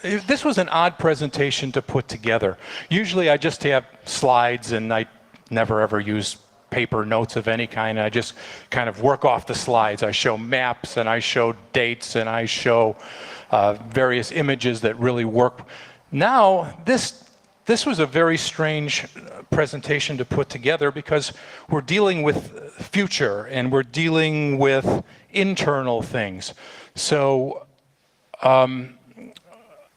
this was an odd presentation to put together. Usually I just have slides and I never ever use paper notes of any kind. I just kind of work off the slides. I show maps and I show dates and I show various images that really work. Now, this was a very strange presentation to put together because we're dealing with future and we're dealing with internal things. So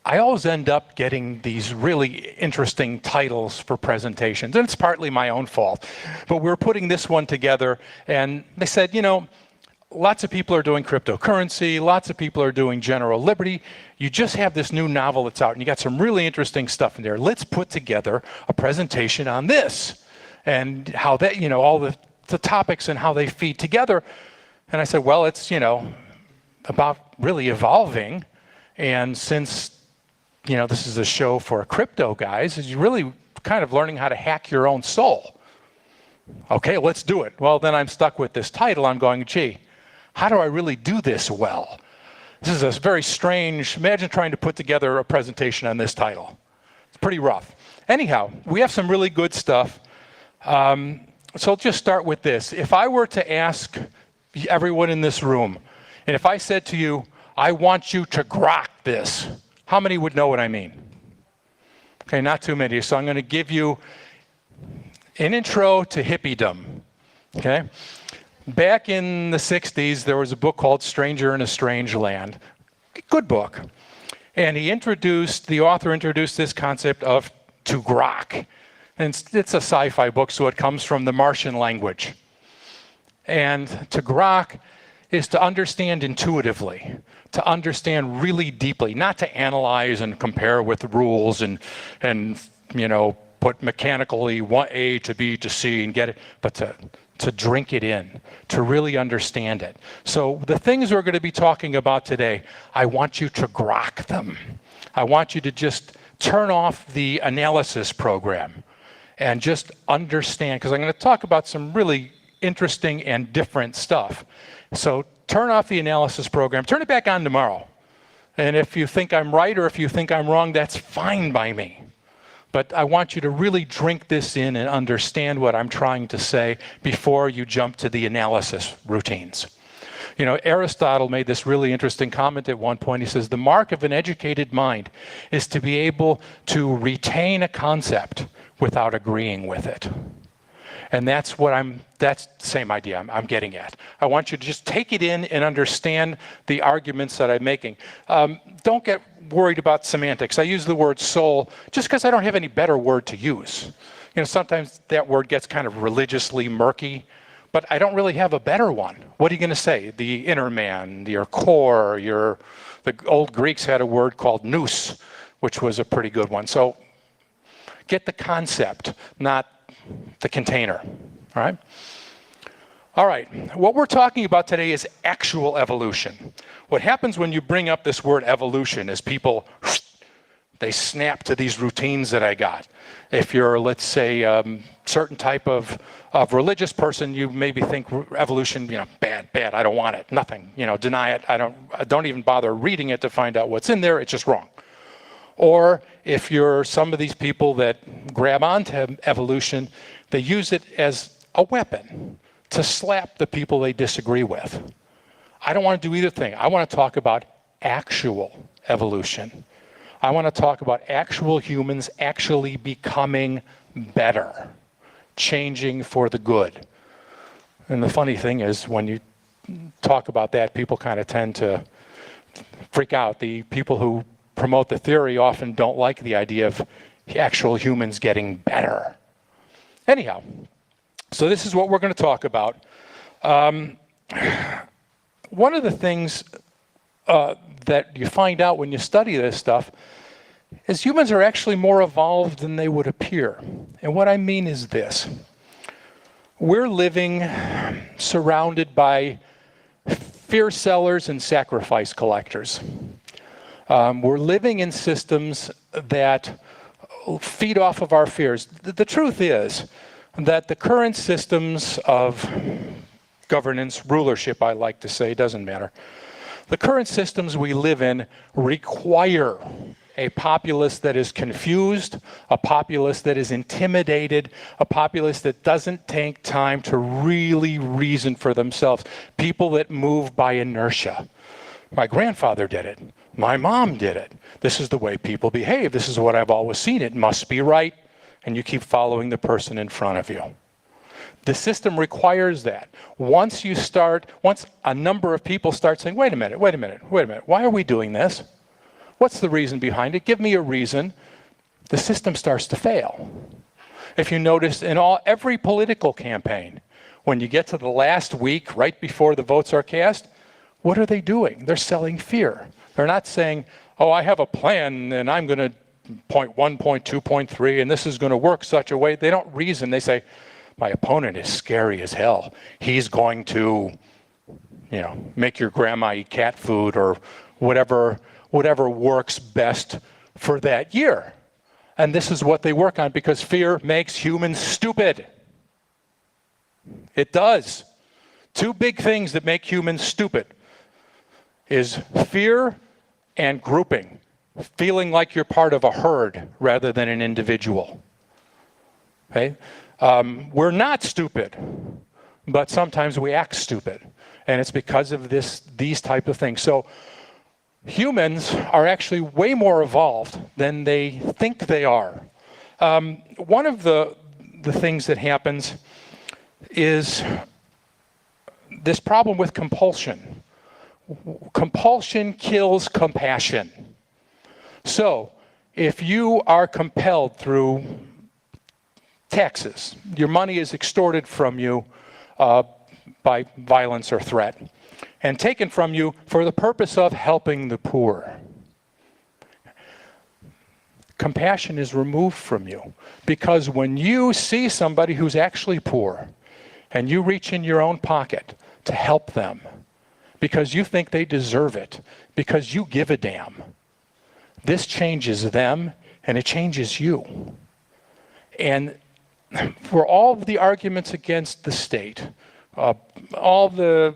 I always end up getting these really interesting titles for presentations, and it's partly my own fault. But we're putting this one together, and they said, you know, lots of people are doing cryptocurrency, lots of people are doing general liberty. You just have this new novel that's out, and you got some really interesting stuff in there. Let's put together a presentation on this, and how that, you know, all the topics and how they feed together. And I said, well, it's, you know, about really evolving, and since, you know, this is a show for crypto guys, is you really kind of learning how to hack your own soul. Okay, let's do it. Well, then I'm stuck with this title. I'm going, gee, how do I really do this well? This is a very strange, imagine trying to put together a presentation on this title. It's pretty rough. Anyhow, we have some really good stuff. So I'll just start with this. If I were to ask everyone in this room, and if I said to you, I want you to grok this, how many would know what I mean? Okay, not too many. So I'm going to give you an intro to hippiedom. Okay? Back in the 60s, there was a book called Stranger in a Strange Land. Good book. And the author introduced this concept of to grok. And it's a sci-fi book, so it comes from the Martian language. And to grok is to understand intuitively, to understand really deeply, not to analyze and compare with rules and you know, put mechanically A to B to C and get it, but to drink it in, to really understand it. So the things we're going to be talking about today, I want you to grok them. I want you to just turn off the analysis program and just understand, because I'm going to talk about some really interesting and different stuff. So turn off the analysis program, turn it back on tomorrow. And if you think I'm right or if you think I'm wrong, that's fine by me. But I want you to really drink this in and understand what I'm trying to say before you jump to the analysis routines. You know, Aristotle made this really interesting comment at one point. He says, the mark of an educated mind is to be able to retain a concept without agreeing with it. And that's the same idea I'm getting at. I want you to just take it in and understand the arguments that I'm making. Don't get worried about semantics. I use the word soul just because I don't have any better word to use. You know, sometimes that word gets kind of religiously murky, but I don't really have a better one. What are you going to say? The inner man, your core, the old Greeks had a word called nous, which was a pretty good one. So get the concept, not the container, all right? All right, what we're talking about today is actual evolution. What happens when you bring up this word evolution is people, they snap to these routines that I got. If you're, let's say, certain type of religious person, you maybe think evolution, you know, bad, I don't want it, nothing, you know, deny it, I don't even bother reading it to find out what's in there, it's just wrong. Or if you're some of these people that grab onto evolution, they use it as a weapon to slap the people they disagree with. I don't want to do either thing. I want to talk about actual evolution. I want to talk about actual humans actually becoming better, changing for the good. And the funny thing is, when you talk about that, people kind of tend to freak out. The people who promote the theory often don't like the idea of actual humans getting better. Anyhow, so this is what we're going to talk about. One of the things that you find out when you study this stuff is humans are actually more evolved than they would appear. And what I mean is this. We're living surrounded by fear sellers and sacrifice collectors. We're living in systems that feed off of our fears. The truth is that the current systems of governance, rulership, I like to say, doesn't matter. The current systems we live in require a populace that is confused, a populace that is intimidated, a populace that doesn't take time to really reason for themselves, people that move by inertia. My grandfather did it. My mom did it. This is the way people behave. This is what I've always seen. It must be right. And you keep following the person in front of you. The system requires that. Once a number of people start saying, wait a minute, why are we doing this? What's the reason behind it? Give me a reason. The system starts to fail. If you notice in every political campaign, when you get to the last week, right before the votes are cast, what are they doing? They're selling fear. They're not saying, oh, I have a plan and I'm going to point 1, point 2, point 3, and this is going to work such a way. They don't reason. They say, my opponent is scary as hell. He's going to, make your grandma eat cat food or whatever works best for that year. And this is what they work on because fear makes humans stupid. It does. 2 big things that make humans stupid is fear and grouping. Feeling like you're part of a herd rather than an individual. Okay? We're not stupid, but sometimes we act stupid. And it's because of these type of things. So humans are actually way more evolved than they think they are. One of the things that happens is this problem with compulsion. Compulsion kills compassion. So if you are compelled through taxes, your money is extorted from you by violence or threat, and taken from you for the purpose of helping the poor. Compassion is removed from you because when you see somebody who's actually poor and you reach in your own pocket to help them because you think they deserve it, because you give a damn, this changes them and it changes you. And for all of the arguments against the state, all the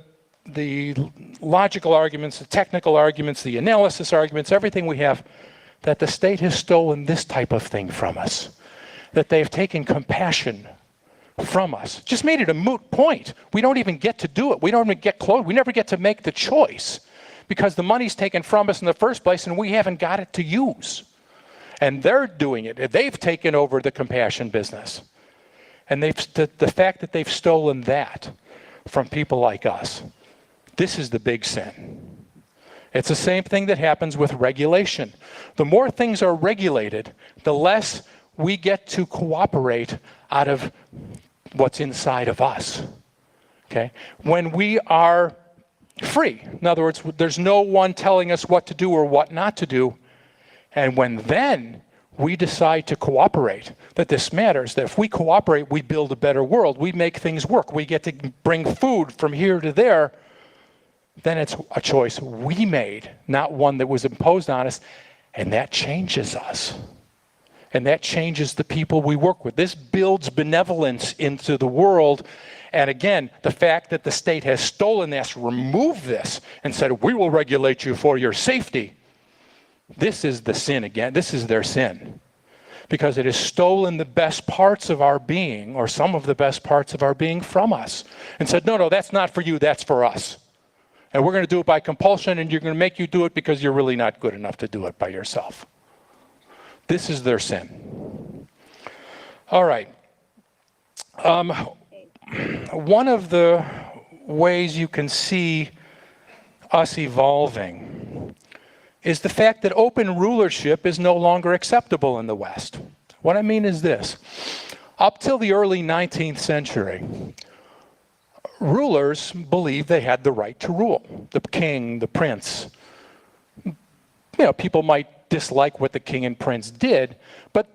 logical arguments, the technical arguments, the analysis arguments, everything we have, that the state has stolen this type of thing from us, that they've taken compassion from us, just made it a moot point. We don't even get to do it. We don't even get close. We never get to make the choice because the money's taken from us in the first place and we haven't got it to use. And they're doing it. They've taken over the compassion business. And the fact that they've stolen that from people like us, this is the big sin. It's the same thing that happens with regulation. The more things are regulated, the less we get to cooperate out of what's inside of us. Okay? When we are free, in other words, there's no one telling us what to do or what not to do, and when then we decide to cooperate, that this matters, that if we cooperate, we build a better world, we make things work, we get to bring food from here to there, then it's a choice we made, not one that was imposed on us, and that changes us. And that changes the people we work with. This builds benevolence into the world. And again, the fact that the state has stolen this, removed this, and said, we will regulate you for your safety. This is the sin again. This is their sin. Because it has stolen the best parts of our being, or some of the best parts of our being from us. And said, no, that's not for you, that's for us. And we're going to do it by compulsion, and you're going to make you do it because you're really not good enough to do it by yourself. This is their sin. All right. One of the ways you can see us evolving is the fact that open rulership is no longer acceptable in the West. What I mean is this. Up till the early 19th century, rulers believed they had the right to rule. The king, the prince. People might dislike what the king and prince did, but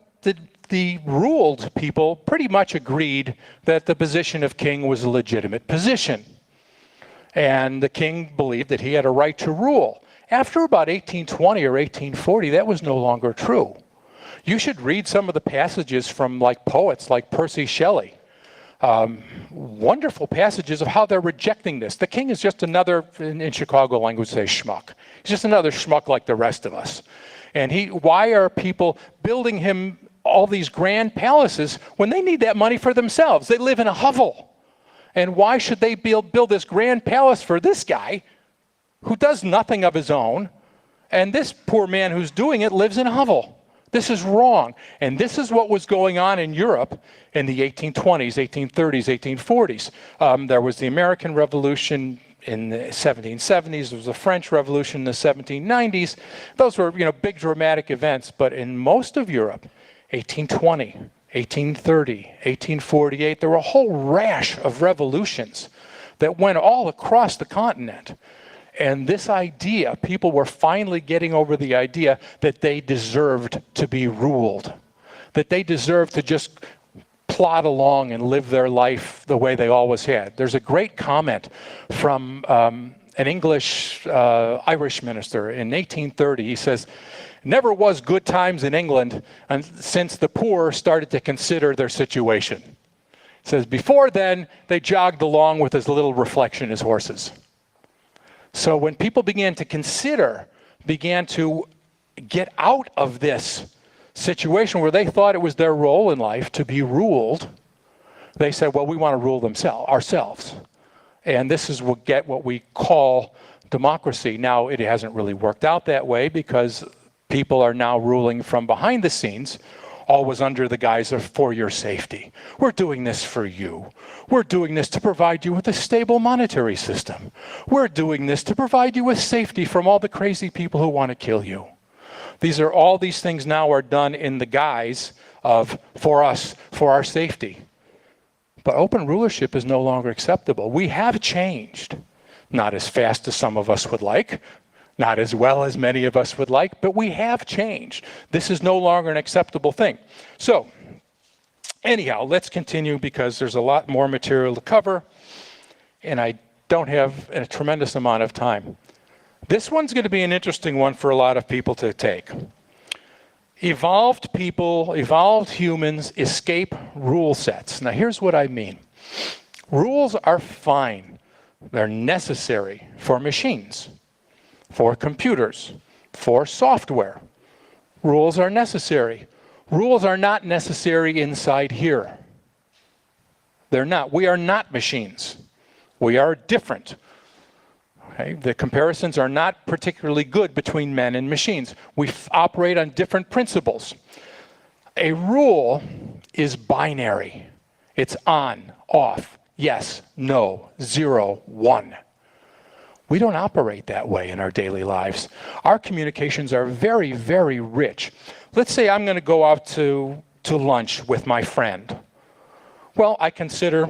the ruled people pretty much agreed that the position of king was a legitimate position. And the king believed that he had a right to rule. After about 1820 or 1840, that was no longer true. You should read some of the passages from poets like Percy Shelley. Wonderful passages of how they're rejecting this. The king is just another, in Chicago language say schmuck. He's just another schmuck like the rest of us. And why are people building him all these grand palaces when they need that money for themselves? They live in a hovel. And why should they build this grand palace for this guy who does nothing of his own? And this poor man who's doing it lives in a hovel. This is wrong. And this is what was going on in Europe in the 1820s, 1830s, 1840s. There was the American Revolution in the 1770s. There was the French Revolution in the 1790s. Those were, big dramatic events. But in most of Europe, 1820, 1830, 1848, there were a whole rash of revolutions that went all across the continent. And this idea, people were finally getting over the idea that they deserved to be ruled, that they deserved to just plod along and live their life the way they always had. There's a great comment from an English Irish minister in 1830. He says, "Never was good times in England since the poor started to consider their situation." He says, before then, they jogged along with as little reflection as horses. So when people began to get out of this situation where they thought it was their role in life to be ruled, they said, well, we want to rule ourselves. And this is what we call democracy. Now, it hasn't really worked out that way because people are now ruling from behind the scenes, always under the guise of for your safety. We're doing this for you. We're doing this to provide you with a stable monetary system. We're doing this to provide you with safety from all the crazy people who want to kill you. All these things now are done in the guise of for us, for our safety. But open rulership is no longer acceptable. We have changed, not as fast as some of us would like, not as well as many of us would like, but we have changed. This is no longer an acceptable thing. So, anyhow, let's continue because there's a lot more material to cover, and I don't have a tremendous amount of time. This one's going to be an interesting one for a lot of people to take. Evolved people, evolved humans escape rule sets. Now, here's what I mean. Rules are fine. They're necessary for machines, for computers, for software. Rules are necessary. Rules are not necessary inside here. They're not. We are not machines. We are different. Okay? The comparisons are not particularly good between men and machines. We operate on different principles. A rule is binary. It's on, off, yes, no, 0, 1. We don't operate that way in our daily lives. Our communications are very, very rich. Let's say I'm going to go out to lunch with my friend. Well, I consider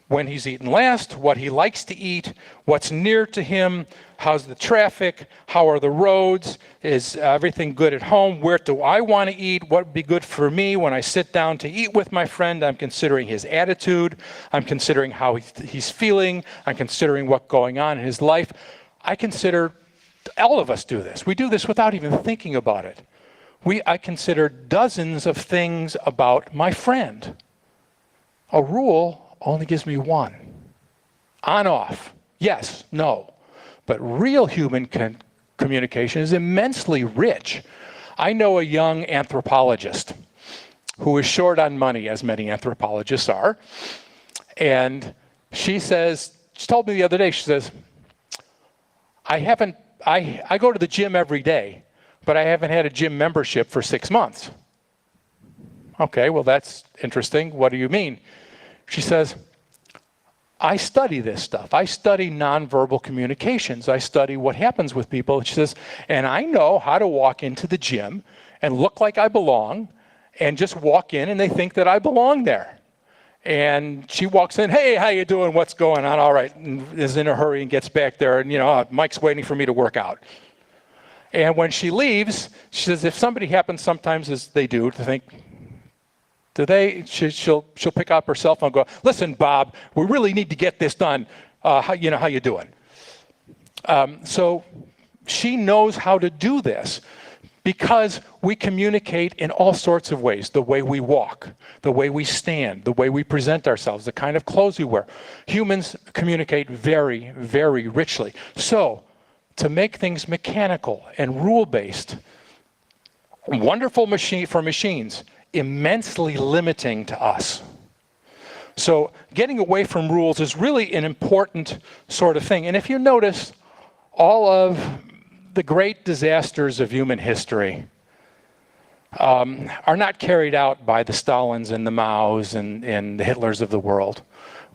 when he's eaten last, what he likes to eat, what's near to him, how's the traffic, how are the roads, is everything good at home, where do I want to eat, what would be good for me when I sit down to eat with my friend. I'm considering his attitude, I'm considering how he's feeling, I'm considering what's going on in his life. I consider, all of us do this. We do this without even thinking about it. I consider dozens of things about my friend. A rule only gives me one. On, off, yes, no. But real human communication is immensely rich. I know a young anthropologist who is short on money, as many anthropologists are. And she told me the other day, she says, I go to the gym every day, but I haven't had a gym membership for 6 months. Okay, well, that's interesting. What do you mean? She says, I study this stuff. I study nonverbal communications. I study what happens with people. She says, and I know how to walk into the gym and look like I belong and just walk in and they think that I belong there. And she walks in, hey, how you doing? What's going on? All right, and is in a hurry and gets back there and, Mike's waiting for me to work out. And when she leaves, she says, if somebody happens sometimes, as they do, to think, she'll pick up her cell phone and go, listen, Bob, we really need to get this done. How you doing? So she knows how to do this because we communicate in all sorts of ways. The way we walk, the way we stand, the way we present ourselves, the kind of clothes we wear. Humans communicate very, very richly. So to make things mechanical and rule-based. Wonderful machine for machines, immensely limiting to us. So getting away from rules is really an important sort of thing. And if you notice, all of the great disasters of human history are not carried out by the Stalins and the Maos and the Hitlers of the world.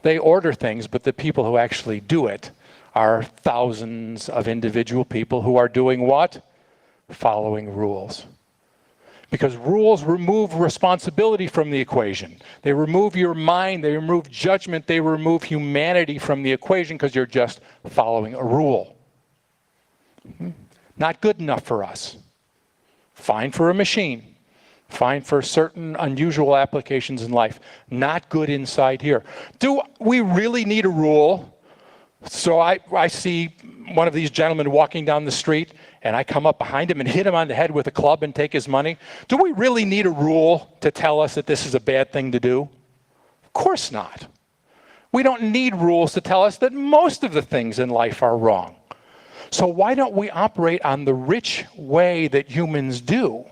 They order things, but the people who actually do it are thousands of individual people who are doing what? Following rules. Because rules remove responsibility from the equation. They remove your mind, they remove judgment, they remove humanity from the equation because you're just following a rule. Not good enough for us. Fine for a machine. Fine for certain unusual applications in life. Not good inside here. Do we really need a rule? So I see one of these gentlemen walking down the street, and I come up behind him and hit him on the head with a club and take his money. Do we really need a rule to tell us that this is a bad thing to do? Of course not. We don't need rules to tell us that most of the things in life are wrong. So why don't we operate on the rich way that humans do,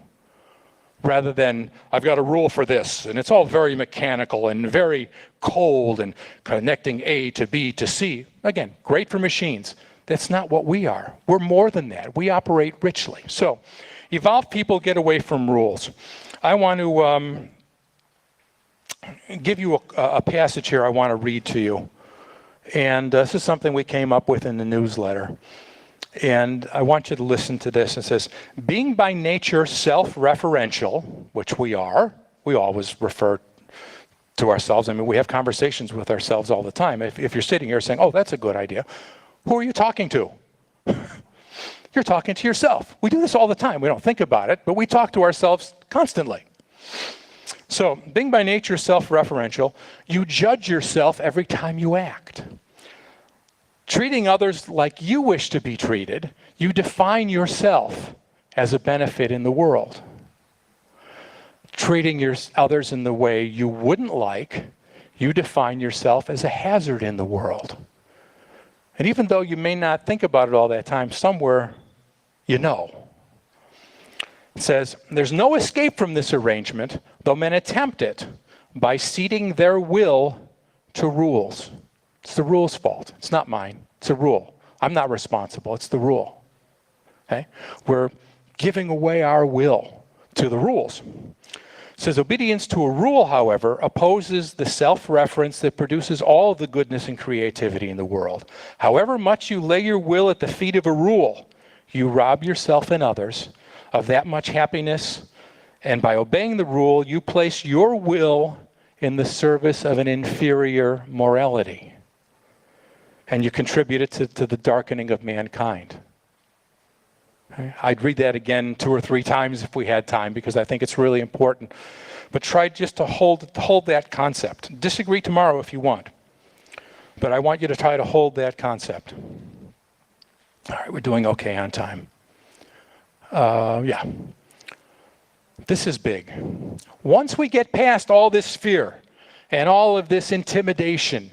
rather than, I've got a rule for this, and it's all very mechanical and very cold and connecting A to B to C. Again, great for machines. That's not what we are. We're more than that. We operate richly. So, evolved people get away from rules. I want to give you a passage here I want to read to you. And this is something we came up with in the newsletter. And I want you to listen to this. It says, being by nature self-referential, which we are, we always refer to ourselves. I mean, we have conversations with ourselves all the time. If you're sitting here saying, oh, that's a good idea, who are you talking to? You're talking to yourself. We do this all the time. We don't think about it, but we talk to ourselves constantly. So, being by nature self-referential, you judge yourself every time you act. Treating others like you wish to be treated, you define yourself as a benefit in the world. Treating others in the way you wouldn't like, you define yourself as a hazard in the world. And even though you may not think about it all that time, somewhere you know. It says, there's no escape from this arrangement, though men attempt it by ceding their will to rules. It's the rule's fault. It's not mine. It's a rule. I'm not responsible. It's the rule. Okay? We're giving away our will to the rules. It says, obedience to a rule, however, opposes the self-reference that produces all of the goodness and creativity in the world. However much you lay your will at the feet of a rule, you rob yourself and others of that much happiness, and by obeying the rule, you place your will in the service of an inferior morality. And you contribute it to the darkening of mankind. Okay? I'd read that again 2 or 3 times if we had time, because I think it's really important. But try just to hold that concept. Disagree tomorrow if you want. But I want you to try to hold that concept. All right, we're doing okay on time. Yeah. This is big. Once we get past all this fear and all of this intimidation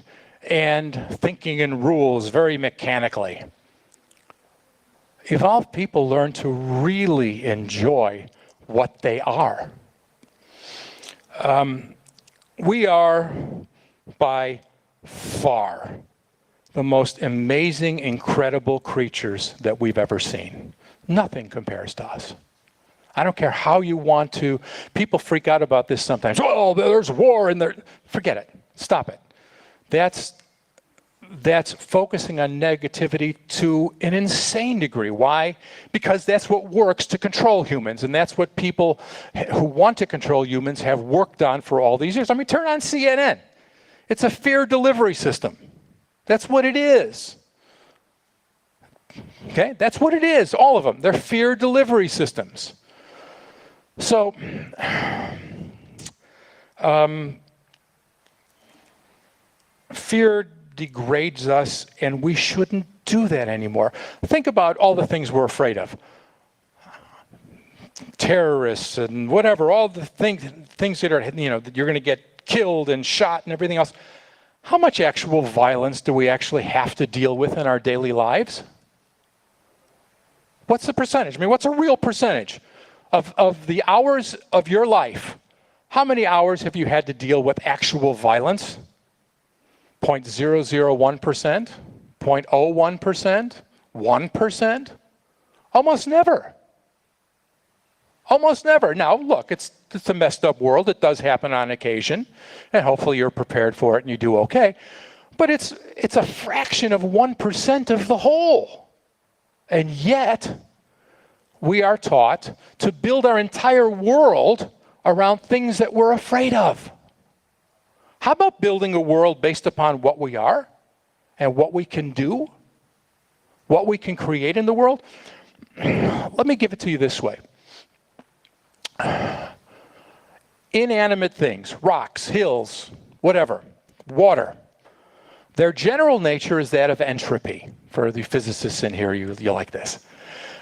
and thinking in rules very mechanically, evolved people learn to really enjoy what they are. We are, by far, the most amazing, incredible creatures that we've ever seen. Nothing compares to us. I don't care how you want to. People freak out about this sometimes. Oh, there's war in there. Forget it. Stop it. That's focusing on negativity to an insane degree. Why? Because that's what works to control humans, and that's what people who want to control humans have worked on for all these years. I mean, turn on CNN. It's a fear delivery system. That's what it is. Okay? That's what it is, all of them. They're fear delivery systems. So, fear degrades us, and we shouldn't do that anymore. Think about all the things we're afraid of. Terrorists and whatever, all the things that are, that you're going to get killed and shot and everything else. How much actual violence do we actually have to deal with in our daily lives? What's the percentage? I mean, what's a real percentage of the hours of your life? How many hours have you had to deal with actual violence? 0.001%? 0.01%? 1%? Almost never. Almost never. Now, look, it's a messed up world. It does happen on occasion, and hopefully you're prepared for it and you do okay. But it's a fraction of 1% of the whole. And yet, we are taught to build our entire world around things that we're afraid of. How about building a world based upon what we are and what we can do, what we can create in the world? Let me give it to you this way. Inanimate things, rocks, hills, whatever, water, their general nature is that of entropy. For the physicists in here, you like this.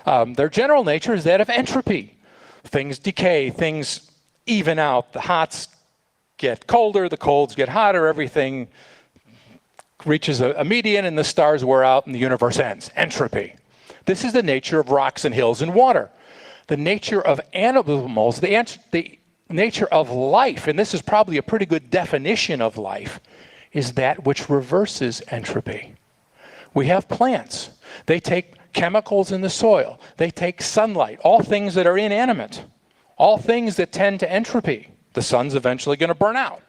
Their general nature is that of entropy. Things decay, things even out. The hots get colder, the colds get hotter, everything reaches a median and the stars wear out and the universe ends. Entropy. This is the nature of rocks and hills and water. The nature of animals, the nature of life, and this is probably a pretty good definition of life, is that which reverses entropy. We have plants. They take chemicals in the soil. They take sunlight, all things that are inanimate, all things that tend to entropy. The sun's eventually going to burn out.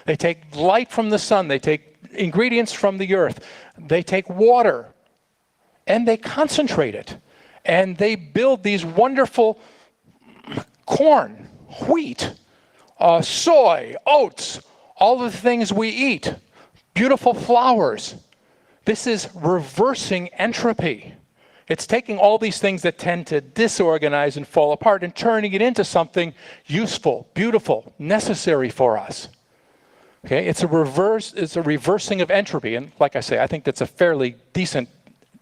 They take light from the sun. They take ingredients from the earth. They take water, and they concentrate it. And they build these wonderful corn, wheat, soy, oats, all the things we eat, beautiful flowers. This is reversing entropy. It's taking all these things that tend to disorganize and fall apart and turning it into something useful, beautiful, necessary for us. Okay, it's a reversing of entropy. And like I say, I think that's a fairly decent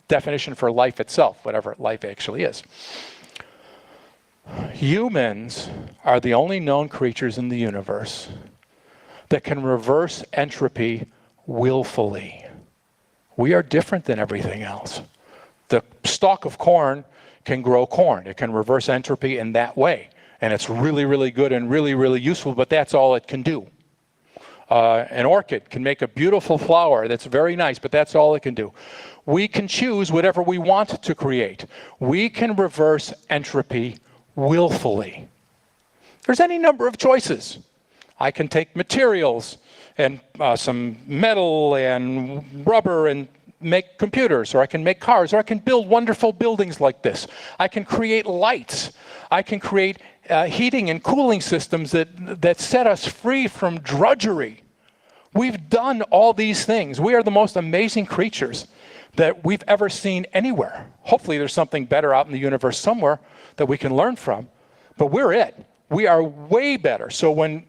definition for life itself, whatever life actually is. Humans are the only known creatures in the universe that can reverse entropy willfully. We are different than everything else. The stalk of corn can grow corn. It can reverse entropy in that way. And it's really, really good and really, really useful, but that's all it can do. An orchid can make a beautiful flower that's very nice, but that's all it can do. We can choose whatever we want to create. We can reverse entropy willfully. There's any number of choices. I can take materials and some metal and rubber and make computers, or I can make cars, or I can build wonderful buildings like this. I can create lights. I can create heating and cooling systems that set us free from drudgery. We've done all these things. We are the most amazing creatures that we've ever seen anywhere. Hopefully there's something better out in the universe somewhere that we can learn from, but we're it. We are way better. So when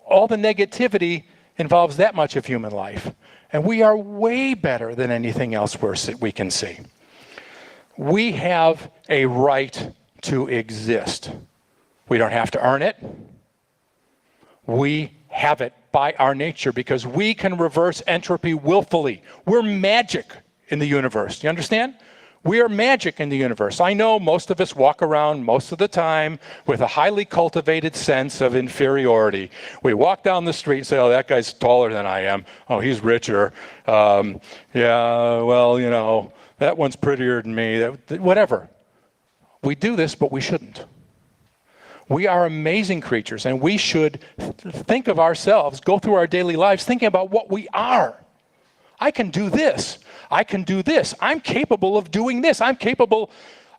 all the negativity involves that much of human life, and we are way better than anything else we can see. We have a right to exist. We don't have to earn it. We have it by our nature because we can reverse entropy willfully. We're magic in the universe. Do you understand? We are magic in the universe. I know most of us walk around most of the time with a highly cultivated sense of inferiority. We walk down the street and say, oh, that guy's taller than I am. Oh, he's richer. Yeah, well, you know, that one's prettier than me. Whatever. We do this, but we shouldn't. We are amazing creatures, and we should think of ourselves, go through our daily lives thinking about what we are. I can do this. I can do this. I'm capable of doing this. I'm capable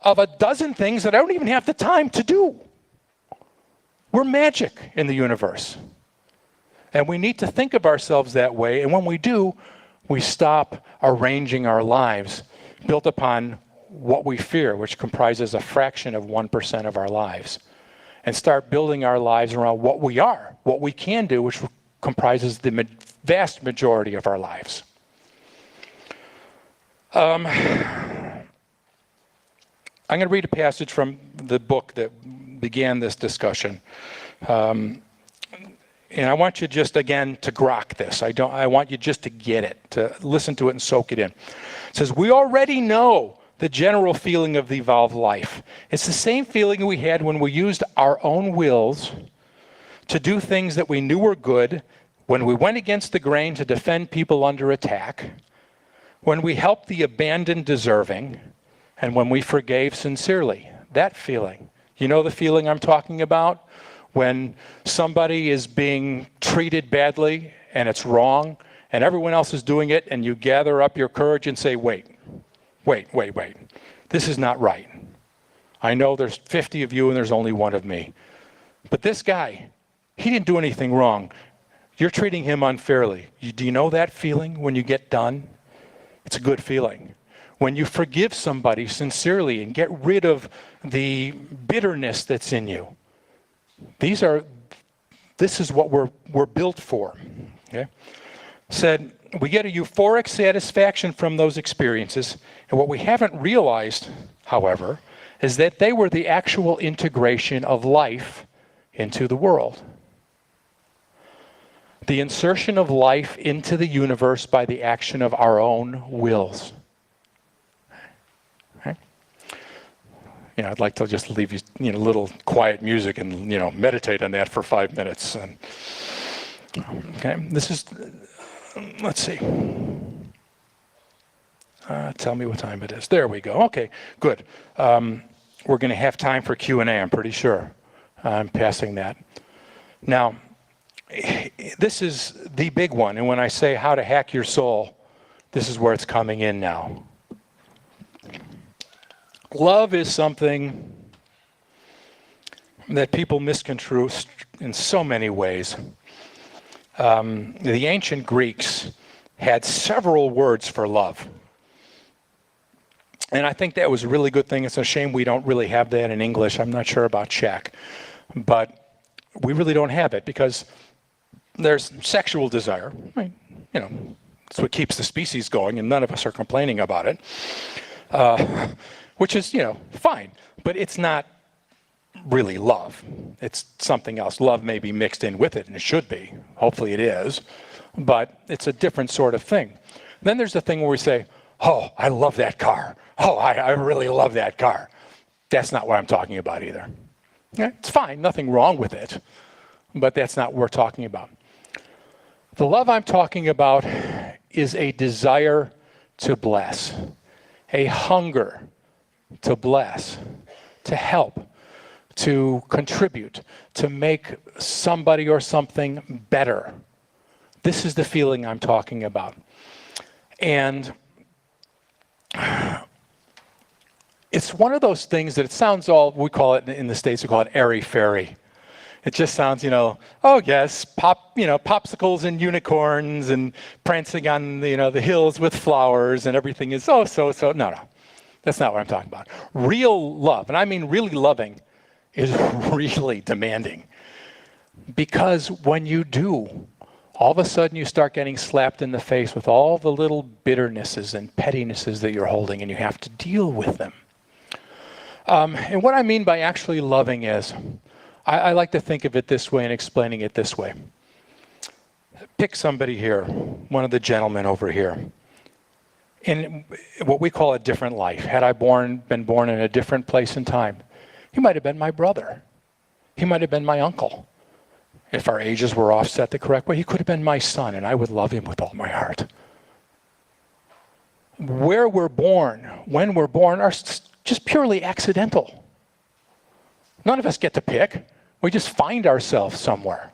of a dozen things that I don't even have the time to do. We're magic in the universe. And we need to think of ourselves that way. And when we do, we stop arranging our lives built upon what we fear, which comprises a fraction of 1% of our lives, and start building our lives around what we are, what we can do, which comprises the vast majority of our lives. I'm going to read a passage from the book that began this discussion. And I want you just, again, to grok this. I want you just to get it, to listen to it and soak it in. It says, we already know the general feeling of the evolved life. It's the same feeling we had when we used our own wills to do things that we knew were good, when we went against the grain to defend people under attack, when we helped the abandoned deserving, and when we forgave sincerely. That feeling. You know the feeling I'm talking about? When somebody is being treated badly and it's wrong, and everyone else is doing it, and you gather up your courage and say, wait. This is not right. I know there's 50 of you and there's only one of me. But this guy, he didn't do anything wrong. You're treating him unfairly. Do you know that feeling when you get done? It's a good feeling. When you forgive somebody sincerely and get rid of the bitterness that's in you. This is what we're built for. Okay? Said, we get a euphoric satisfaction from those experiences, and what we haven't realized, however, is that they were the actual integration of life into the world. The insertion of life into the universe by the action of our own wills. Okay? I'd like to just leave you, a little quiet music and, meditate on that for 5 minutes. And, okay, this is, let's see. Tell me what time it is. There we go. Okay, good. We're going to have time for Q&A, I'm pretty sure. I'm passing that. Now, this is the big one. And when I say how to hack your soul, this is where it's coming in now. Love is something that people misconstrue in so many ways. The ancient Greeks had several words for love. And I think that was a really good thing. It's a shame we don't really have that in English. I'm not sure about Czech. But we really don't have it because there's sexual desire. I mean, it's what keeps the species going, and none of us are complaining about it. Which is, fine. But it's not really love. It's something else. Love may be mixed in with it, and it should be. Hopefully it is. But it's a different sort of thing. Then there's the thing where we say, oh, I love that car. Oh, I really love that car. That's not what I'm talking about either. Yeah, it's fine. Nothing wrong with it. But that's not what we're talking about. The love I'm talking about is a desire to bless, a hunger to bless, to help, to contribute, to make somebody or something better. This is the feeling I'm talking about. And it's one of those things that it sounds we call it in the States, we call it airy-fairy. It just sounds, oh yes, popsicles and unicorns and prancing on, the hills with flowers and everything is so. No. That's not what I'm talking about. Real love, and I mean really loving, is really demanding. Because when you do, all of a sudden you start getting slapped in the face with all the little bitternesses and pettinesses that you're holding, and you have to deal with them. And what I mean by actually loving is, I like to think of it this way and explaining it this way. Pick somebody here, one of the gentlemen over here, in what we call a different life. Had I been born in a different place and time, he might have been my brother. He might have been my uncle. If our ages were offset the correct way, he could have been my son, and I would love him with all my heart. Where we're born, when we're born, are just purely accidental. None of us get to pick. We just find ourselves somewhere.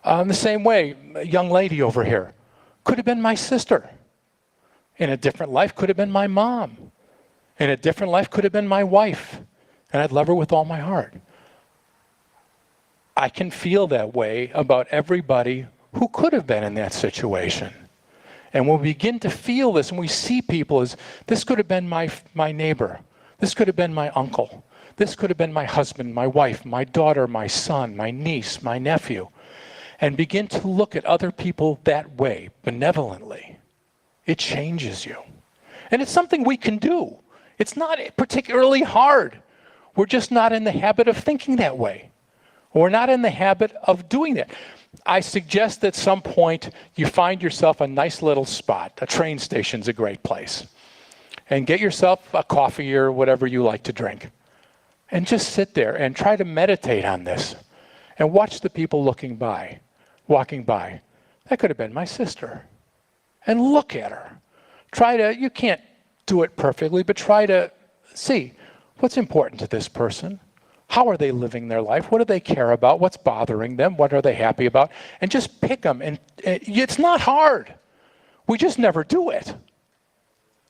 In the same way, a young lady over here could have been my sister. In a different life, could have been my mom. In a different life, could have been my wife. And I'd love her with all my heart. I can feel that way about everybody who could have been in that situation. And when we begin to feel this, and we see people as, this could have been my neighbor. This could have been my uncle. This could have been my husband, my wife, my daughter, my son, my niece, my nephew. And begin to look at other people that way, benevolently. It changes you. And it's something we can do. It's not particularly hard. We're just not in the habit of thinking that way. We're not in the habit of doing that. I suggest at some point you find yourself a nice little spot. A train station's a great place. and get yourself a coffee or whatever you like to drink. And just sit there and try to meditate on this. And watch the people walking by. That could have been my sister. And look at her. You can't do it perfectly, but try to see what's important to this person. How are they living their life? What do they care about? What's bothering them? What are they happy about? And just pick them. And it's not hard. We just never do it.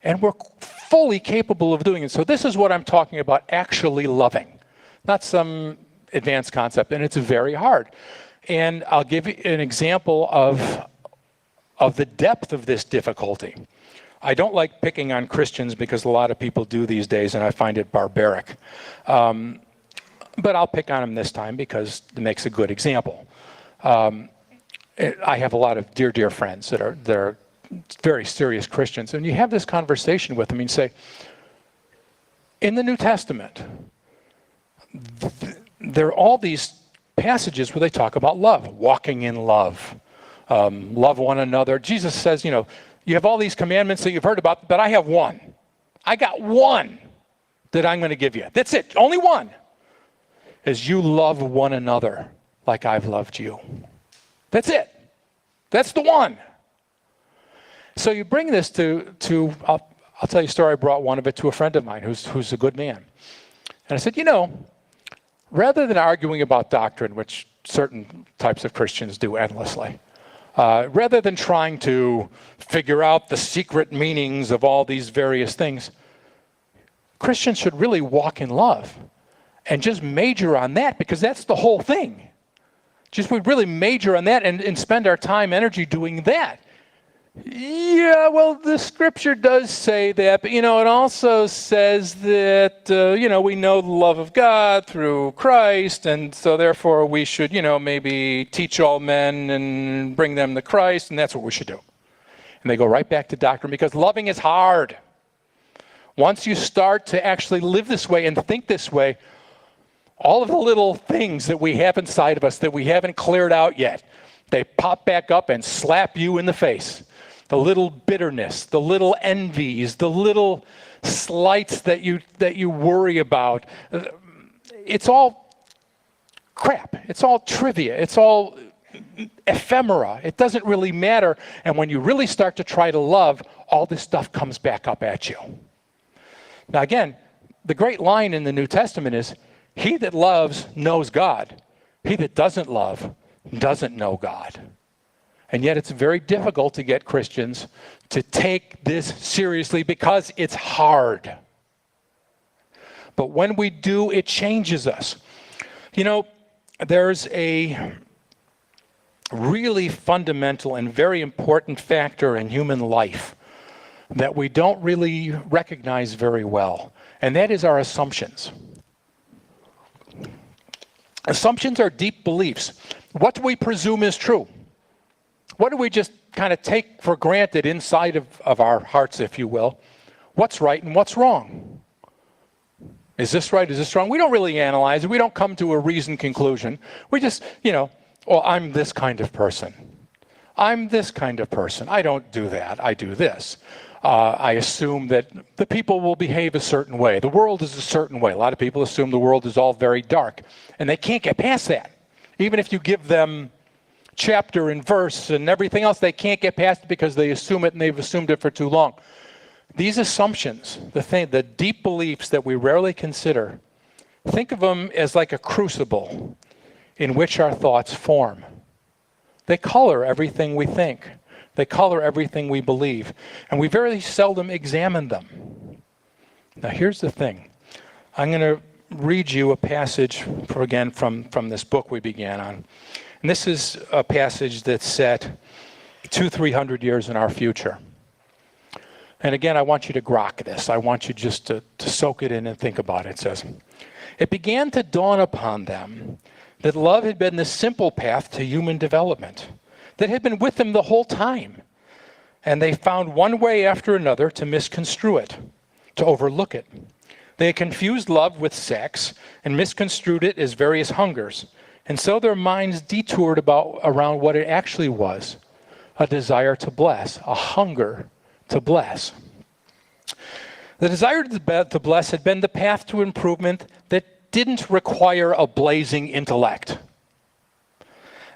And we're fully capable of doing it. So this is what I'm talking about, actually loving. Not some advanced concept, and it's very hard. And I'll give you an example of the depth of this difficulty. I don't like picking on Christians because a lot of people do these days, and I find it barbaric. But I'll pick on them this time because it makes a good example. I have a lot of dear friends that are very serious Christians, and you have this conversation with them and you say, in the New Testament, there are all these passages where they talk about love, walking in love, love one another. Jesus says, you have all these commandments that you've heard about, but I have one. I got one that I'm going to give you. That's it, only one. Is you love one another like I've loved you. That's it. That's the one. So you bring this to I'll tell you a story. I brought one of it to a friend of mine who's a good man. And I said, rather than arguing about doctrine, which certain types of Christians do endlessly, rather than trying to figure out the secret meanings of all these various things, Christians should really walk in love and just major on that, because that's the whole thing. Just we really major on that and spend our time, energy doing that. Yeah, well, the scripture does say that, but, it also says that, we know the love of God through Christ, and so therefore we should, maybe teach all men and bring them to Christ, and that's what we should do. And they go right back to doctrine, because loving is hard. Once you start to actually live this way and think this way, all of the little things that we have inside of us that we haven't cleared out yet, they pop back up and slap you in the face. The little bitterness, the little envies, the little slights that you worry about. It's all crap. It's all trivia. It's all ephemera. It doesn't really matter. And when you really start to try to love, all this stuff comes back up at you. Now again, the great line in the New Testament is, he that loves knows God. He that doesn't love doesn't know God. And yet it's very difficult to get Christians to take this seriously because it's hard. But when we do, it changes us. There's a really fundamental and very important factor in human life that we don't really recognize very well, and that is our assumptions. Assumptions are deep beliefs. What do we presume is true? What do we just kind of take for granted inside of our hearts, if you will? What's right and what's wrong? Is this right? Is this wrong? We don't really analyze it. We don't come to a reasoned conclusion. We just, I'm this kind of person. I'm this kind of person. I don't do that. I do this. I assume that the people will behave a certain way. The world is a certain way. A lot of people assume the world is all very dark, and they can't get past that. Even if you give them chapter and verse and everything else, they can't get past it because they assume it, and they've assumed it for too long. These assumptions, the deep beliefs that we rarely consider, think of them as like a crucible in which our thoughts form. They color everything we think. They color everything we believe, and we very seldom examine them. Now here's the thing. I'm going to read you a passage, from this book we began on. And this is a passage that's set 200-300 years in our future. And again, I want you to grok this. I want you just to soak it in and think about it. It says, "It began to dawn upon them that love had been the simple path to human development, that had been with them the whole time. And they found one way after another to misconstrue it, to overlook it. They had confused love with sex and misconstrued it as various hungers. And so their minds detoured around what it actually was, a desire to bless, a hunger to bless. The desire to bless had been the path to improvement that didn't require a blazing intellect,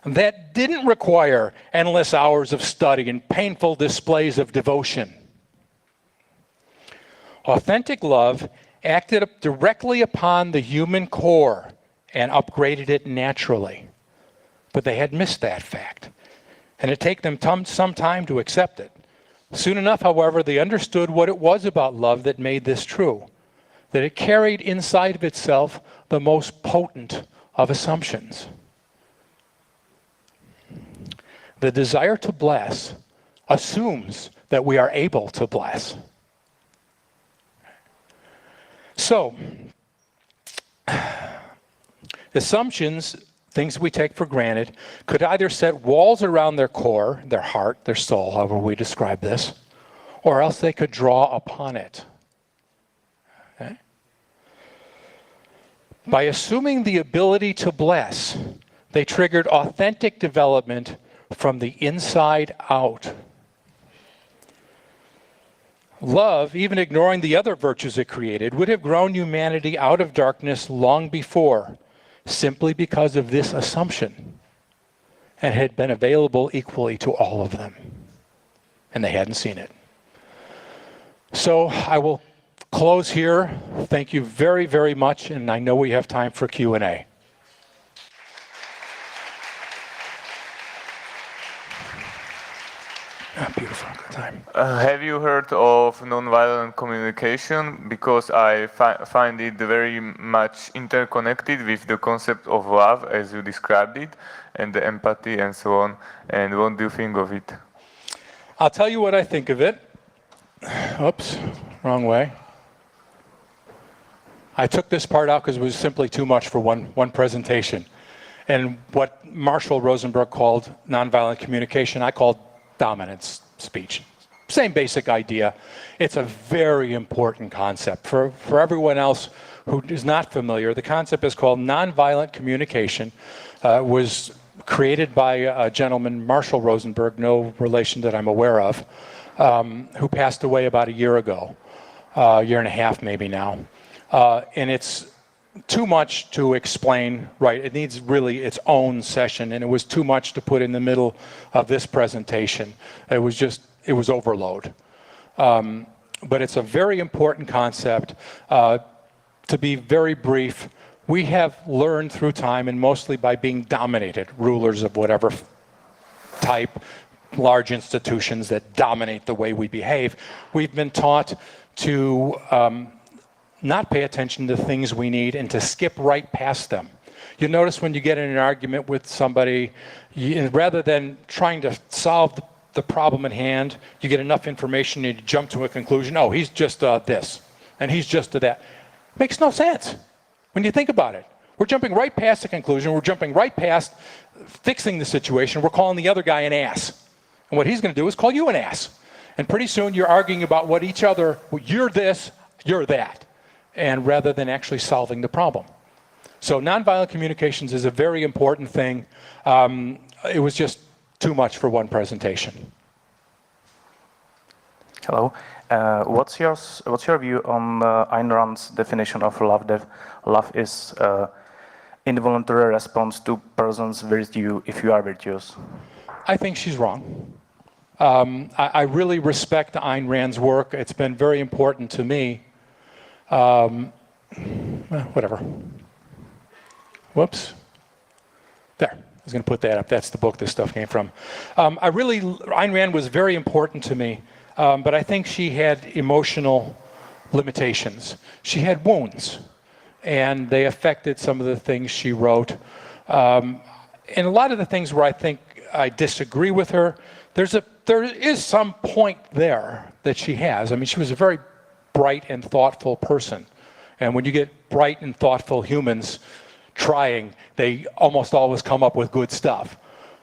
that didn't require endless hours of study and painful displays of devotion. Authentic love acted directly upon the human core and upgraded it naturally. But they had missed that fact, and it took them some time to accept it. Soon enough, however, they understood what it was about love that made this true, that it carried inside of itself the most potent of assumptions. The desire to bless assumes that we are able to bless. So, assumptions, things we take for granted, could either set walls around their core, their heart, their soul, however we describe this, or else they could draw upon it. Okay? By assuming the ability to bless, they triggered authentic development from the inside out. Love, even ignoring the other virtues it created, would have grown humanity out of darkness long before, simply because of this assumption, and had been available equally to all of them. And they hadn't seen it. So I will close here. Thank you very, very much, and I know we have time for Q&A. Beautiful, good time. Have you heard of nonviolent communication? Because I find it very much interconnected with the concept of love as you described it, and the empathy and so on. And what do you think of it? I'll tell you what I think of it. Oops, wrong way. I took this part out because it was simply too much for one presentation. And what Marshall Rosenberg called nonviolent communication, I called dominance speech. Same basic idea. It's a very important concept. For everyone else who is not familiar, the concept is called nonviolent communication. Was created by a gentleman, Marshall Rosenberg, no relation that I'm aware of, who passed away about a year ago, a year and a half maybe now. And it's too much to explain, right? It needs really its own session, and it was too much to put in the middle of this presentation. It was overload. But it's a very important concept. To be very brief, we have learned through time, and mostly by being dominated, rulers of whatever type, large institutions that dominate the way we behave, we've been taught to not pay attention to things we need and to skip right past them. You notice when you get in an argument with somebody, rather than trying to solve the problem at hand, you get enough information and you jump to a conclusion. Oh, he's just this, and he's just that. Makes no sense when you think about it. We're jumping right past the conclusion. We're jumping right past fixing the situation. We're calling the other guy an ass. And what he's going to do is call you an ass. And pretty soon you're arguing about what each other, well, you're this, you're that. And rather than actually solving the problem. So nonviolent communications is a very important thing. It was just too much for one presentation. Hello. What's your view on Ayn Rand's definition of love? That love is involuntary response to person's virtue if you are virtuous. I think she's wrong. I really respect Ayn Rand's work. It's been very important to me. Whatever. Whoops. There. I was going to put that up. That's the book this stuff came from. Ayn Rand was very important to me, but I think she had emotional limitations. She had wounds, and they affected some of the things she wrote. And a lot of the things where I think I disagree with her, there is some point there that she has. I mean, she was a very bright and thoughtful person. And when you get bright and thoughtful humans trying, they almost always come up with good stuff.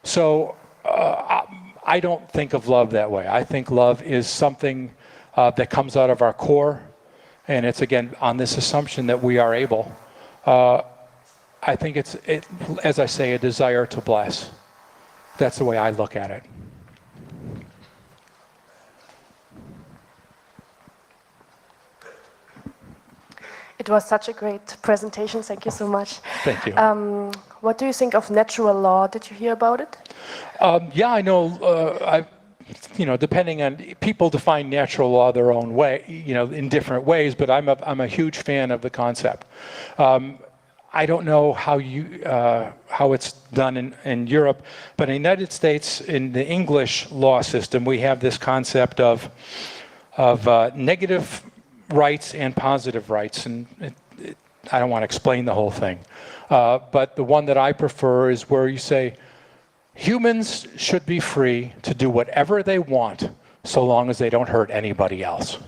So I don't think of love that way. I think love is something that comes out of our core. And it's, again, on this assumption that we are able. I think it's, as I say, a desire to bless. That's the way I look at it. It was such a great presentation. Thank you so much. Thank you. What do you think of natural law? Did you hear about it? Yeah, I know. Depending on people define natural law their own way, in different ways. But I'm a huge fan of the concept. I don't know how it's done in Europe, but in the United States, in the English law system, we have this concept of negative rights and positive rights, and I don't want to explain the whole thing, but the one that I prefer is where you say humans should be free to do whatever they want so long as they don't hurt anybody else.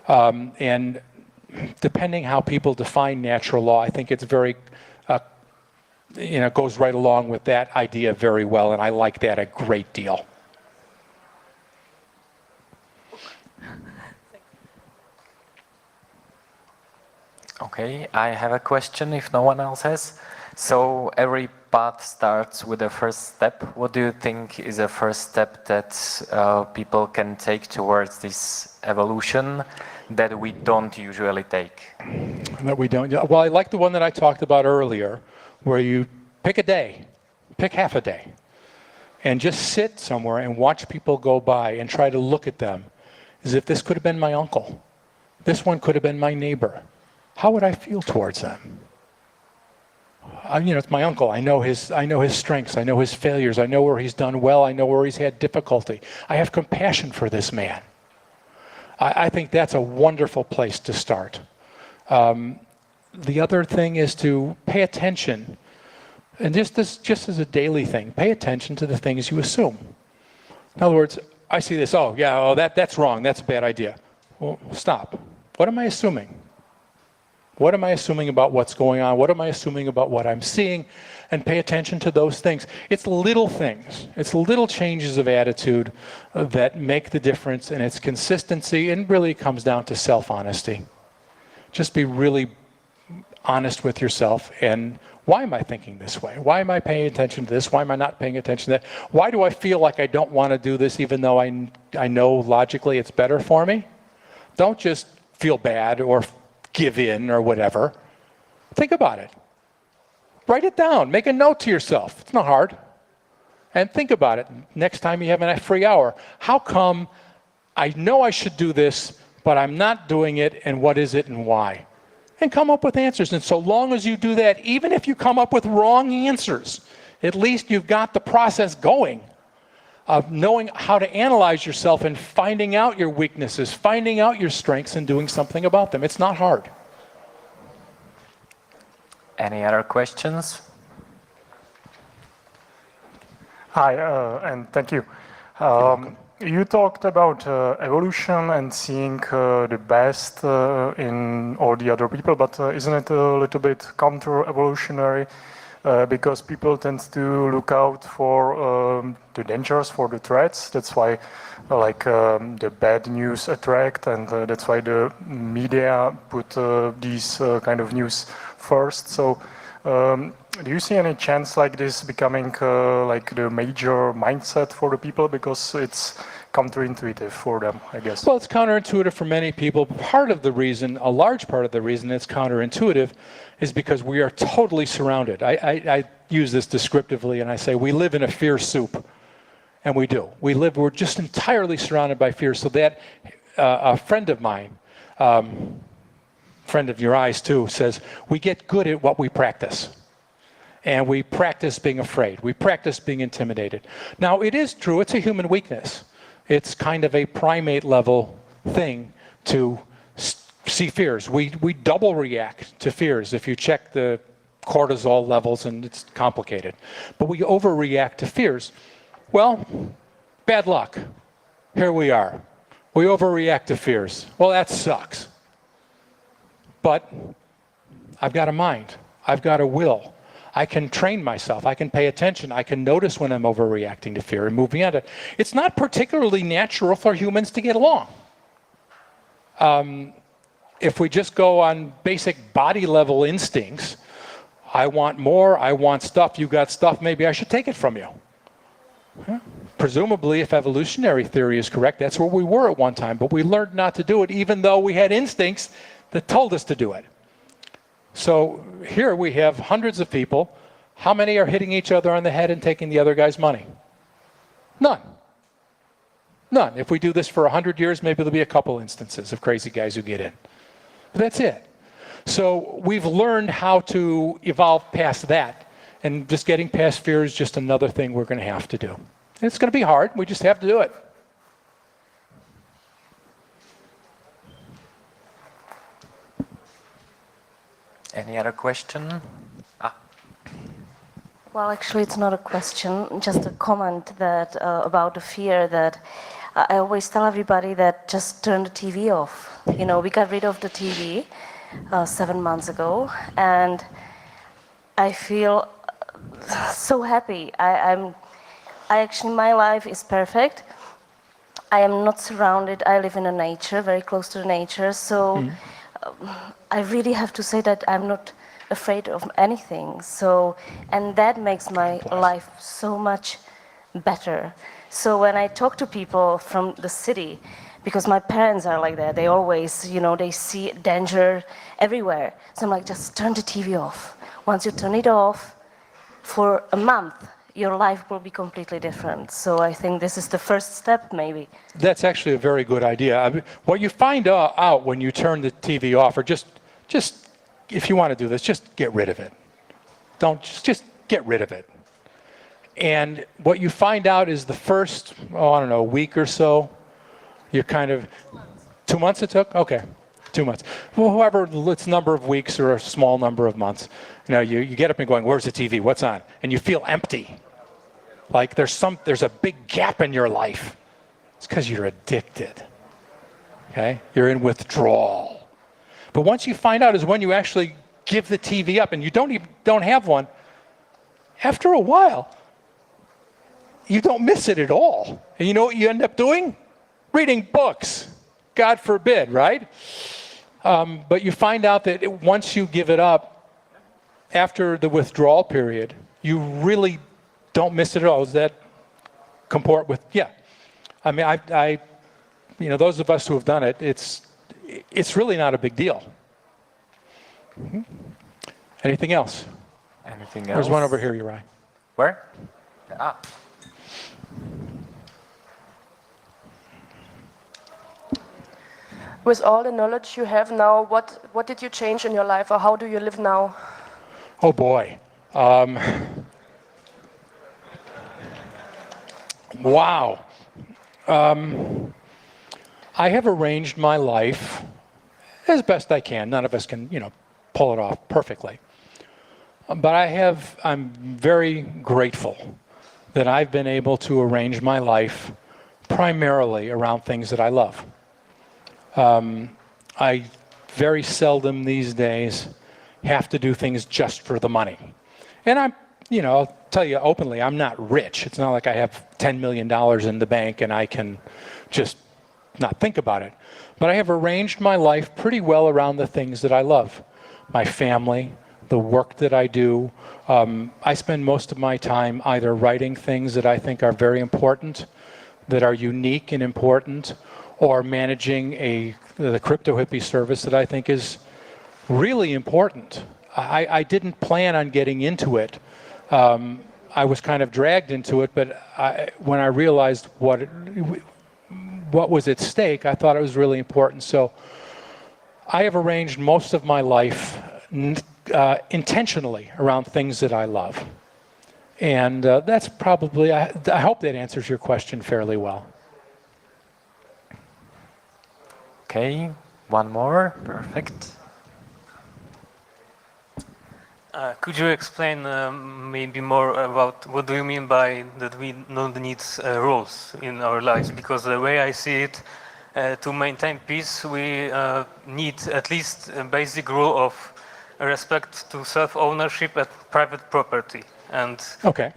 And depending how people define natural law, I think it's very, goes right along with that idea very well, and I like that a great deal. Okay, I have a question if no one else has. So every path starts with a first step. What do you think is a first step that people can take towards this evolution that we don't usually take? That we don't. Well, I like the one that I talked about earlier, where you pick a day, pick half a day, and just sit somewhere and watch people go by and try to look at them as if this could have been my uncle. This one could have been my neighbor. How would I feel towards them? It's my uncle. I know his strengths. I know his failures. I know where he's done well. I know where he's had difficulty. I have compassion for this man. I think that's a wonderful place to start. The other thing is to pay attention, and just as a daily thing, pay attention to the things you assume. In other words, I see this. That's wrong. That's a bad idea. Well, stop. What am I assuming? What am I assuming about what's going on? What am I assuming about what I'm seeing? And pay attention to those things. It's little things. It's little changes of attitude that make the difference, and it's consistency, and really comes down to self-honesty. Just be really honest with yourself, and why am I thinking this way? Why am I paying attention to this? Why am I not paying attention to that? Why do I feel like I don't want to do this even though I know logically it's better for me? Don't just feel bad or give in or whatever. Think about it. Write it down. Make a note to yourself. It's not hard. And think about it. Next time you have a free hour, how come I know I should do this, but I'm not doing it, and what is it and why? And come up with answers. And so long as you do that, even if you come up with wrong answers, at least you've got the process going of knowing how to analyze yourself and finding out your weaknesses, finding out your strengths, and doing something about them. It's not hard. Any other questions? Hi, and thank you. You talked about evolution and seeing the best in all the other people, but isn't it a little bit counter-evolutionary? Because people tend to look out for the dangers, for the threats. That's why the bad news attract, and that's why the media put these kind of news first. So do you see any chance like this becoming like the major mindset for the people, because it's counterintuitive for them, I guess? Well, it's counterintuitive for many people. Part of the reason, a large part of the reason it's counterintuitive is because we are totally surrounded. I use this descriptively, and I say we live in a fear soup. And we do. We're just entirely surrounded by fear. So that a friend of mine, friend of your eyes too, says we get good at what we practice. And we practice being afraid. We practice being intimidated. Now, it is true, it's a human weakness. It's kind of a primate level thing to see fears. We double react to fears. If you check the cortisol levels, and it's complicated. But we overreact to fears. Well, bad luck. Here we are. We overreact to fears. Well, that sucks. But I've got a mind. I've got a will. I can train myself. I can pay attention. I can notice when I'm overreacting to fear and move beyond it. It's not particularly natural for humans to get along. If we just go on basic body level instincts, I want more, I want stuff, you got stuff, maybe I should take it from you. Presumably, if evolutionary theory is correct, that's where we were at one time, but we learned not to do it even though we had instincts that told us to do it. So here we have hundreds of people. How many are hitting each other on the head and taking the other guy's money? None. None. If we do this for 100 years, maybe there'll be a couple instances of crazy guys who get in. But that's it. So we've learned how to evolve past that. And just getting past fear is just another thing we're going to have to do. And it's going to be hard. We just have to do it. Any other question? Well, actually, it's not a question, just a comment that about the fear that I always tell everybody that just turn the TV off. You know, we got rid of the TV 7 months ago, and I feel so happy. I actually, my life is perfect. I am not surrounded. I live in the nature, very close to the nature. So I really have to say that I'm not afraid of anything. So, and that makes my life so much better. So when I talk to people from the city, because my parents are like that, they always, you know, they see danger everywhere. So I'm like, just turn the TV off. Once you turn it off, for a month, your life will be completely different. So I think this is the first step, maybe. That's actually a very good idea. I mean, what you find out when you turn the TV off, or just if you want to do this, just get rid of it. Don't, just get rid of it. And what you find out is the first, I don't know, week or so, you're kind of, 2 months it took? Okay, 2 months. Well, however, it's a number of weeks or a small number of months. You know, you get up and going, where's the TV? What's on? And you feel empty. Like there's a big gap in your life. It's because you're addicted. Okay? You're in withdrawal. But once you find out is when you actually give the TV up and you don't have one, after a while, you don't miss it at all. And you know what you end up doing? Reading books. God forbid, right? But you find out that once you give it up, after the withdrawal period, you really don't miss it at all. Does that comport with, yeah. I mean, I you know, those of us who have done it, it's really not a big deal. Mm-hmm. Anything else? Anything else? There's one over here, Uri. Where? Ah. With all the knowledge you have now, what did you change in your life, or how do you live now? Oh boy. Wow. I have arranged my life as best I can. None of us can, you know, pull it off perfectly. But I'm very grateful that I've been able to arrange my life primarily around things that I love. I very seldom these days have to do things just for the money. And you know, I'll tell you openly, I'm not rich. It's not like I have $10 million in the bank and I can just not think about it. But I have arranged my life pretty well around the things that I love. My family, the work that I do. I spend most of my time either writing things that I think are very important, that are unique and important, or managing the crypto hippie service that I think is really important. I didn't plan on getting into it. I was kind of dragged into it, but when I realized what was at stake, I thought it was really important. So I have arranged most of my life intentionally around things that I love. And that's probably, I hope that answers your question fairly well. Okay, one more. Perfect. Could you explain maybe more about what do you mean by that we don't need rules in our lives? Because the way I see it, to maintain peace, we need at least a basic rule of respect to self-ownership and private property. And okay.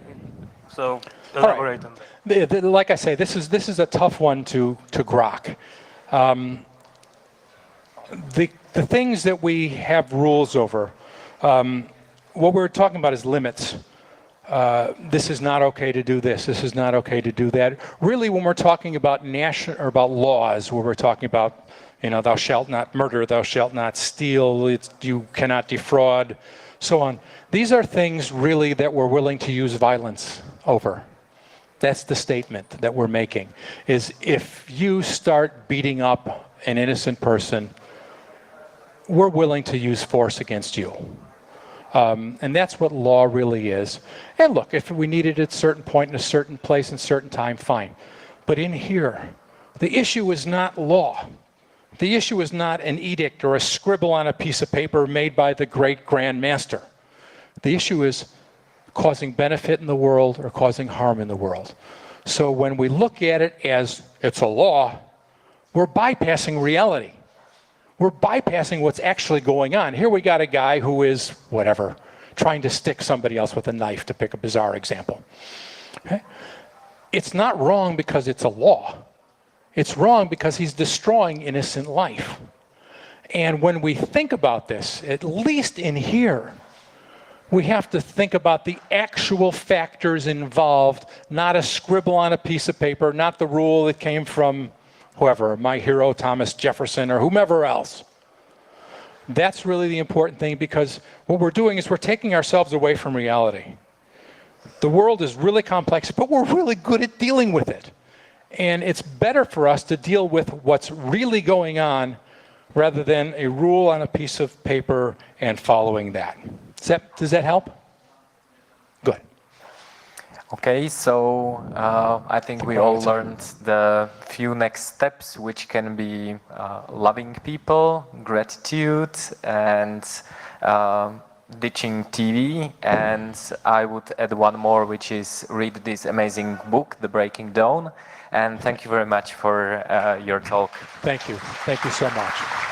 So elaborate on that. Like I say, this is a tough one to grok. The things that we have rules over, what we're talking about is limits. This is not okay to do this. This is not okay to do that. Really, when we're talking about national or about laws, where we're talking about, You know, thou shalt not murder, thou shalt not steal, you cannot defraud, so on. These are things really that we're willing to use violence over. That's the statement that we're making, is if you start beating up an innocent person, we're willing to use force against you. And that's what law really is. And look, if we need it at a certain point, in a certain place, in a certain time, fine. But in here, the issue is not law. The issue is not an edict or a scribble on a piece of paper made by the great Grand Master. The issue is causing benefit in the world or causing harm in the world. So when we look at it as it's a law, we're bypassing reality. We're bypassing what's actually going on. Here we got a guy who is, whatever, trying to stick somebody else with a knife, to pick a bizarre example. Okay? It's not wrong because it's a law. It's wrong because he's destroying innocent life. And when we think about this, at least in here, we have to think about the actual factors involved, not a scribble on a piece of paper, not the rule that came from whoever, my hero Thomas Jefferson or whomever else. That's really the important thing, because what we're doing is we're taking ourselves away from reality. The world is really complex, but we're really good at dealing with it. And it's better for us to deal with what's really going on rather than a rule on a piece of paper and following that. Does that help? Good. Okay, so I think we all learned the few next steps, which can be loving people, gratitude, and ditching TV. And I would add one more, which is read this amazing book, The Breaking Dawn. And thank you very much for your talk. Thank you. Thank you so much.